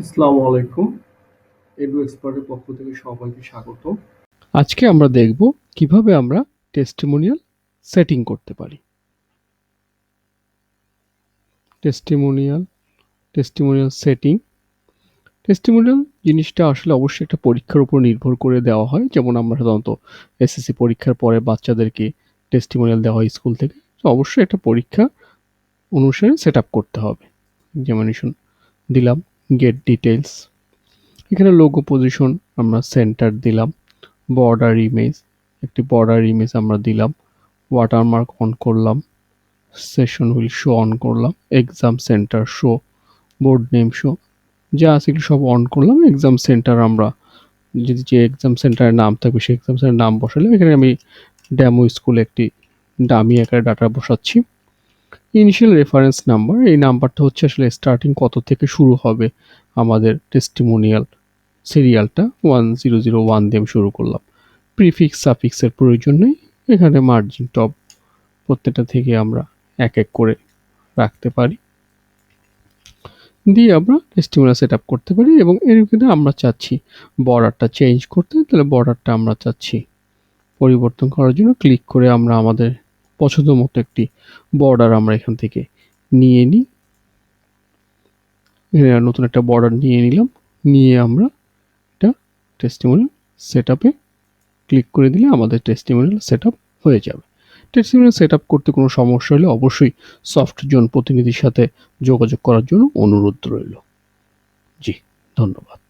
আসসালামু আলাইকুম। এডু এক্সপার্টের পক্ষ থেকে সবাইকে স্বাগত। আজকে আমরা দেখব কিভাবে আমরা টেস্টিমোনিয়াল সেটিং করতে পারি। Testimonial testimonial setting. টেস্টিমোনিয়াল জিনিসটা আসলে অবশ্যই একটা পরীক্ষার উপর নির্ভর করে দেওয়া হয়। যেমন আমরা সাধারণত এসএসসি পরীক্ষার পরে বাচ্চাদেরকে টেস্টিমোনিয়াল দেওয়া হয় স্কুল থেকে। তো অবশ্যই একটা পরীক্ষা অনুসারে সেটআপ করতে হবে। যেমন দিলাম গেট ডিটেইলস। এখানে লোগো পজিশন আমরা সেন্টার দিলাম। বর্ডার ইমেজ, একটি বর্ডার ইমেজ আমরা দিলাম। ওয়াটারমার্ক অন করলাম। সেশন হুইল শো অন করলাম। Exam centre show, board name show, যা আছে এগুলো সব অন করলাম। এক্সাম সেন্টার আমরা যদি যে এক্সাম সেন্টারের নাম থাকবে সেই এক্সাম সেন্টারের নাম বসালাম। এখানে আমি ডেমো স্কুল একটি ডামি আকারে ডাটা বসাচ্ছি। ইনিশিয়াল রেফারেন্স নাম্বার, এই নাম্বারটা হচ্ছে আসলে স্টার্টিং কত থেকে শুরু হবে আমাদের টেস্টিমোনিয়াল সিরিয়ালটা 1001 দিয়ে আমি শুরু করলাম। প্রিফিক্স সাফিক্সের প্রয়োজন নেই। এখানে মার্জিন টপ প্রত্যেকটা থেকে আমরা এক এক করে রাখতে পারি, দিয়ে আমরা টেস্টিমোনিয়াল সেট আপ করতে পারি। এবং এর ভিতরে আমরা চাচ্ছি বর্ডারটা চেঞ্জ করতে, তাহলে বর্ডারটা আমরা চাচ্ছি পরিবর্তন করার জন্য ক্লিক করে আমরা আমাদের পছন্দ মতো একটি বর্ডার আমরা এখান থেকে নিয়ে নিই। নতুন একটা বর্ডার নিয়ে নিলাম, নিয়ে আমরা এটা টেস্টিমোনিয়াল সেট আপে ক্লিক করে দিলে আমাদের টেস্টিমোনিয়াল সেট আপ হয়ে যাবে। টেস্টিমোনিয়াল সেট আপ করতে কোনো সমস্যা হলে অবশ্যই সফট জোন প্রতিনিধির সাথে যোগাযোগ করার জন্য অনুরোধ রইল। জি, ধন্যবাদ।